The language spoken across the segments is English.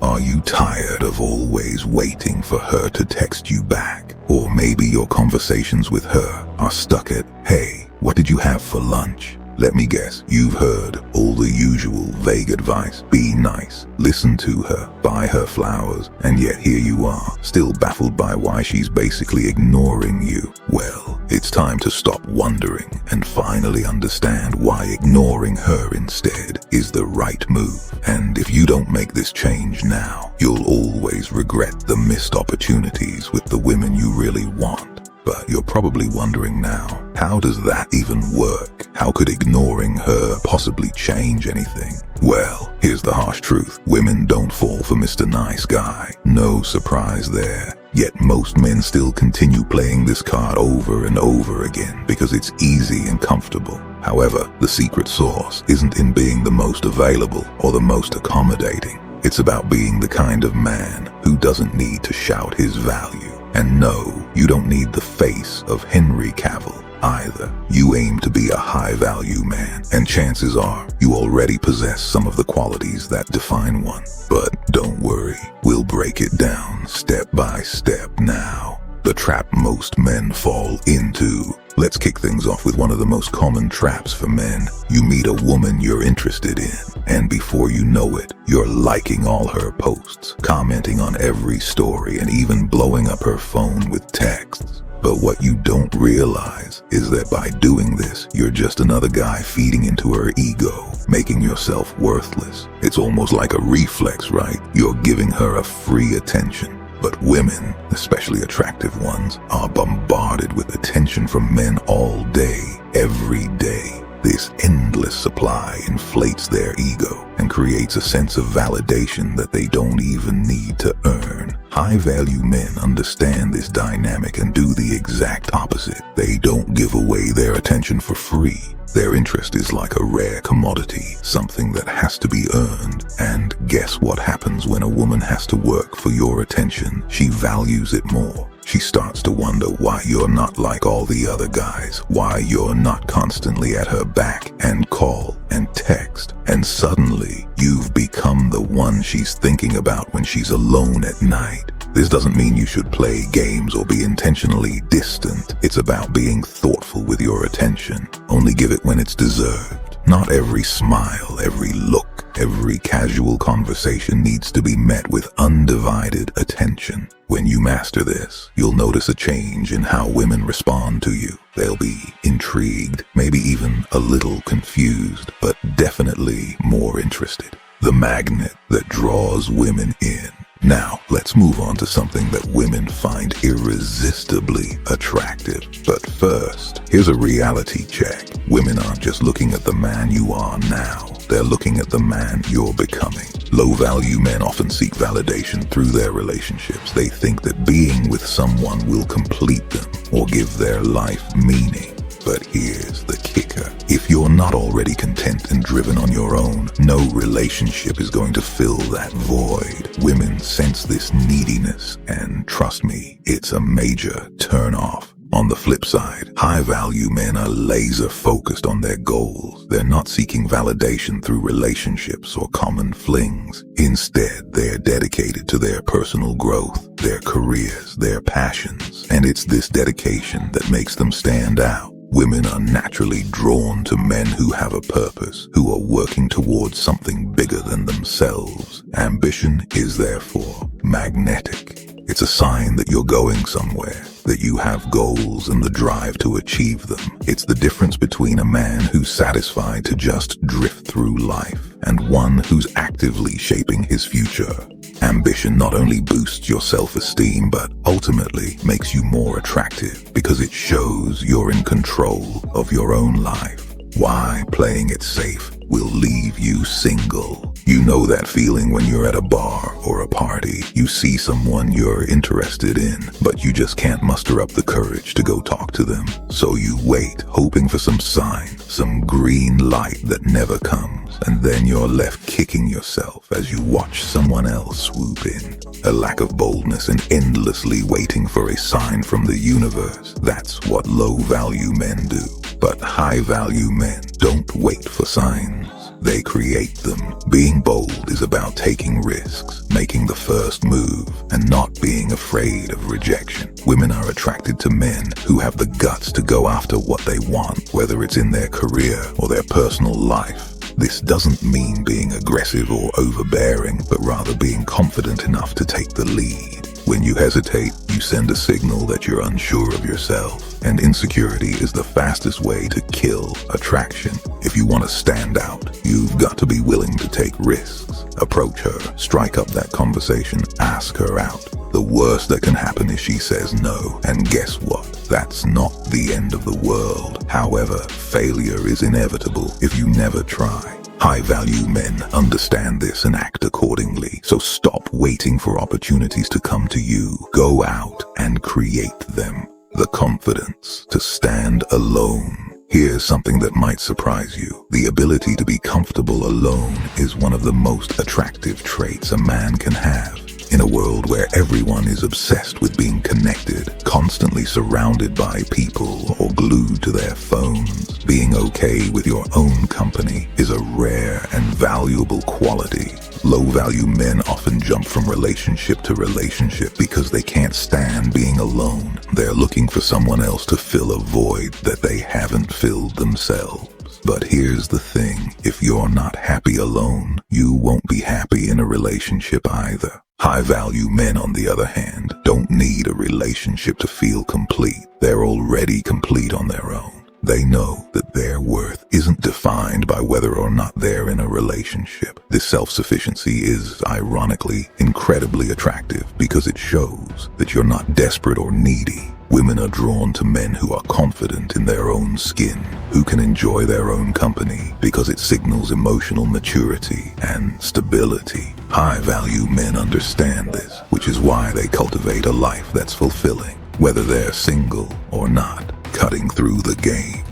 Are you tired of always waiting for her to text you back? Or maybe your conversations with her are stuck at, "Hey, what did you have for lunch?" Let me guess, you've heard all the usual vague advice. Be nice, listen to her, buy her flowers, and yet here you are, still baffled by why she's basically ignoring you. Well, it's time to stop wondering and finally understand why ignoring her instead is the right move. And if you don't make this change now, you'll always regret the missed opportunities with the women you really want. But you're probably wondering now, how does that even work? How could ignoring her possibly change anything? Well, here's the harsh truth. Women don't fall for Mr. Nice Guy. No surprise there. Yet most men still continue playing this card over and over again because it's easy and comfortable. However, the secret sauce isn't in being the most available or the most accommodating. It's about being the kind of man who doesn't need to shout his value. And no, you don't need the face of Henry Cavill either. You aim to be a high-value man, and chances are you already possess some of the qualities that define one. But don't worry, we'll break it down step by step now. The trap most men fall into. Let's kick things off with one of the most common traps for men. You meet a woman you're interested in, and before you know it, you're liking all her posts, commenting on every story, and even blowing up her phone with texts. But what you don't realize is that by doing this, you're just another guy feeding into her ego, making yourself worthless. It's almost like a reflex, right? You're giving her a free attention. But women, especially attractive ones, are bombarded with attention from men all day, every day. This endless supply inflates their ego and creates a sense of validation that they don't even need to earn. High-value men understand this dynamic and do the exact opposite. They don't give away their attention for free. Their interest is like a rare commodity, something that has to be earned. And guess what happens when a woman has to work for your attention? She values it more. She starts to wonder why you're not like all the other guys, why you're not constantly at her back and call and text. And suddenly, you've become the one she's thinking about when she's alone at night. This doesn't mean you should play games or be intentionally distant. It's about being thoughtful with your attention. Only give it when it's deserved. Not every smile, every look, every casual conversation needs to be met with undivided attention. When you master this, you'll notice a change in how women respond to you. They'll be intrigued, maybe even a little confused, but definitely more interested. The magnet that draws women in. Now, let's move on to something that women find irresistibly attractive. But first, here's a reality check. Women aren't just looking at the man you are now. They're looking at the man you're becoming. Low-value men often seek validation through their relationships. They think that being with someone will complete them or give their life meaning. But here's the kicker. If you're not already content and driven on your own, no relationship is going to fill that void. Women sense this neediness, and trust me, it's a major turn-off. On the flip side, high-value men are laser-focused on their goals. They're not seeking validation through relationships or common flings. Instead, they're dedicated to their personal growth, their careers, their passions, and it's this dedication that makes them stand out. Women are naturally drawn to men who have a purpose, who are working towards something bigger than themselves. Ambition is therefore magnetic. It's a sign that you're going somewhere, that you have goals and the drive to achieve them. It's the difference between a man who's satisfied to just drift through life and one who's actively shaping his future. Ambition not only boosts your self-esteem, but ultimately makes you more attractive because it shows you're in control of your own life. Why playing it safe will leave you single. You know that feeling when you're at a bar or a party. You see someone you're interested in, but you just can't muster up the courage to go talk to them. So you wait, hoping for some sign, some green light that never comes. And then you're left kicking yourself as you watch someone else swoop in. A lack of boldness and endlessly waiting for a sign from the universe. That's what low-value men do. But high-value men don't wait for signs. they create them. Being bold is about taking risks, making the first move, and not being afraid of rejection. Women are attracted to men who have the guts to go after what they want, whether it's in their career or their personal life. This doesn't mean being aggressive or overbearing, but rather being confident enough to take the lead. When you hesitate, you send a signal that you're unsure of yourself, and insecurity is the fastest way to kill attraction. If you want to stand out, you've got to be willing to take risks. Approach her, strike up that conversation, ask her out. The worst that can happen is she says no, and guess what? That's not the end of the world. However, failure is inevitable if you never try. High-value men understand this and act accordingly, so stop waiting for opportunities to come to you. Go out and create them. The confidence to stand alone. Here's something that might surprise you. The ability to be comfortable alone is one of the most attractive traits a man can have. In a world where everyone is obsessed with being connected, constantly surrounded by people or glued to their phones, being okay with your own company is a rare and valuable quality. Low-value men often jump from relationship to relationship because they can't stand being alone. They're looking for someone else to fill a void that they haven't filled themselves. But here's the thing, if you're not happy alone, you won't be happy in a relationship either. High-value men, on the other hand, don't need a relationship to feel complete. They're already complete on their own. They know that their worth isn't defined by whether or not they're in a relationship. This self-sufficiency is, ironically, incredibly attractive because it shows that you're not desperate or needy. Women are drawn to men who are confident in their own skin, who can enjoy their own company because it signals emotional maturity and stability. High-value men understand this, which is why they cultivate a life that's fulfilling, whether they're single or not. Cutting through the games.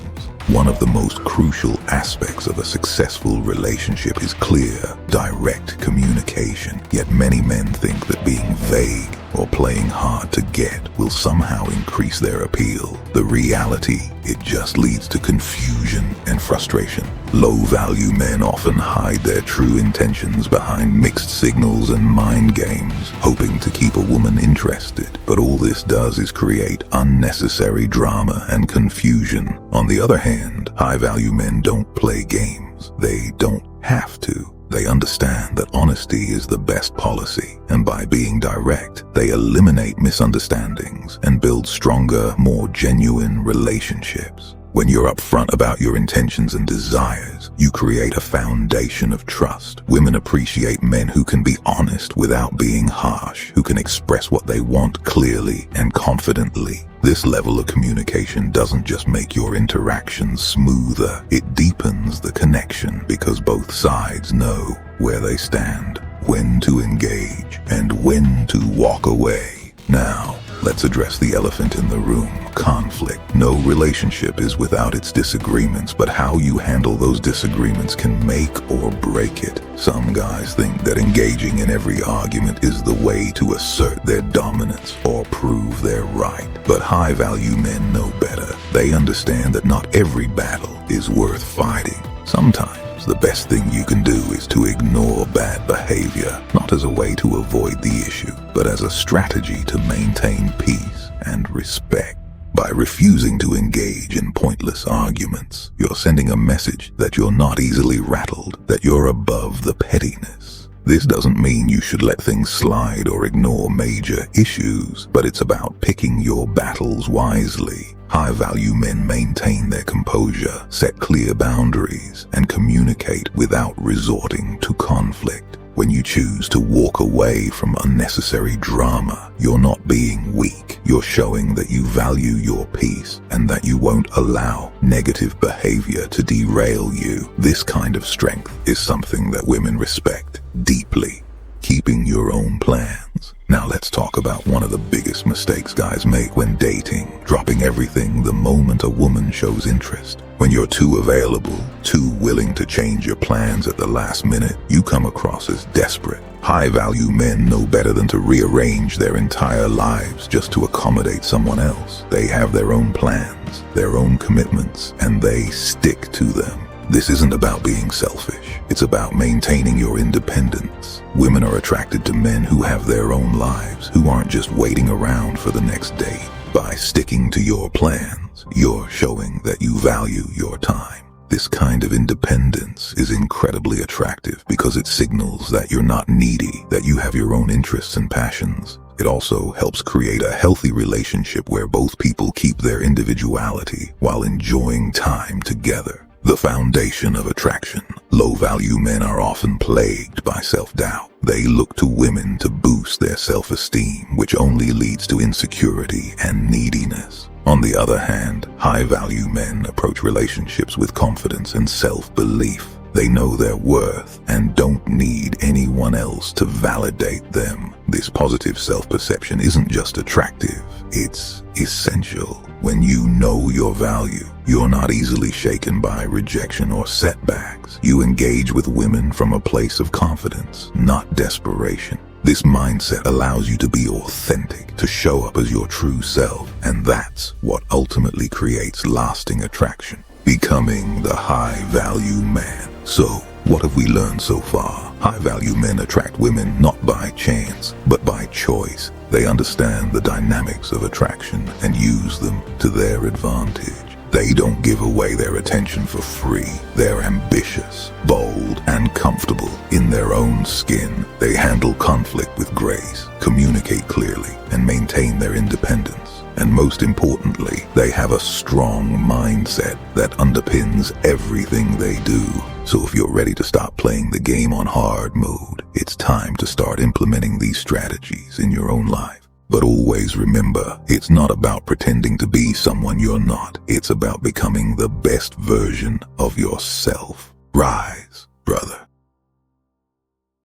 One of the most crucial aspects of a successful relationship is clear, direct communication. Yet many men think that being vague or playing hard to get will somehow increase their appeal. The reality, it just leads to confusion and frustration. Low-value men often hide their true intentions behind mixed signals and mind games, hoping to keep a woman interested. But all this does is create unnecessary drama and confusion. On the other hand, high-value men don't play games. They don't have to. They understand that honesty is the best policy, and by being direct, they eliminate misunderstandings and build stronger, more genuine relationships. When you're upfront about your intentions and desires, you create a foundation of trust. Women appreciate men who can be honest without being harsh, who can express what they want clearly and confidently. This level of communication doesn't just make your interactions smoother, it deepens the connection because both sides know where they stand, when to engage, and when to walk away. Now, let's address the elephant in the room, conflict. No relationship is without its disagreements, but how you handle those disagreements can make or break it. Some guys think that engaging in every argument is the way to assert their dominance or prove they're right. But high-value men know better. They understand that not every battle is worth fighting. Sometimes the best thing you can do is to ignore bad behavior, not as a way to avoid the issue, but as a strategy to maintain peace and respect. By refusing to engage in pointless arguments, you're sending a message that you're not easily rattled, that you're above the pettiness. This doesn't mean you should let things slide or ignore major issues, but it's about picking your battles wisely. High-value men maintain their composure, set clear boundaries, and communicate without resorting to conflict. When you choose to walk away from unnecessary drama, you're not being weak. You're showing that you value your peace and that you won't allow negative behavior to derail you. This kind of strength is something that women respect deeply. Keeping your own plans. Now let's talk about one of the biggest mistakes guys make when dating, dropping everything the moment a woman shows interest. When you're too available, too willing to change your plans at the last minute, you come across as desperate. High-value men know better than to rearrange their entire lives just to accommodate someone else. They have their own plans, their own commitments, and they stick to them. This isn't about being selfish. It's about maintaining your independence. Women are attracted to men who have their own lives, who aren't just waiting around for the next date. By sticking to your plans, you're showing that you value your time. This kind of independence is incredibly attractive because it signals that you're not needy, that you have your own interests and passions. It also helps create a healthy relationship where both people keep their individuality while enjoying time together. The foundation of attraction. Low-value men are often plagued by self-doubt. They look to women to boost their self-esteem, which only leads to insecurity and neediness. On the other hand, high-value men approach relationships with confidence and self-belief. They know their worth and don't need anyone else to validate them. This positive self-perception isn't just attractive, it's essential. When you know your value, you're not easily shaken by rejection or setbacks. You engage with women from a place of confidence, not desperation. This mindset allows you to be authentic, to show up as your true self, and that's what ultimately creates lasting attraction. Becoming the high-value man. So, what have we learned so far? High-value men attract women not by chance, but by choice. They understand the dynamics of attraction and use them to their advantage. They don't give away their attention for free. They're ambitious, bold, and comfortable in their own skin. They handle conflict with grace, communicate clearly, and maintain their independence. And most importantly, they have a strong mindset that underpins everything they do. So if you're ready to stop playing the game on hard mode, it's time to start implementing these strategies in your own life. But always remember, it's not about pretending to be someone you're not. It's about becoming the best version of yourself. Rise, brother.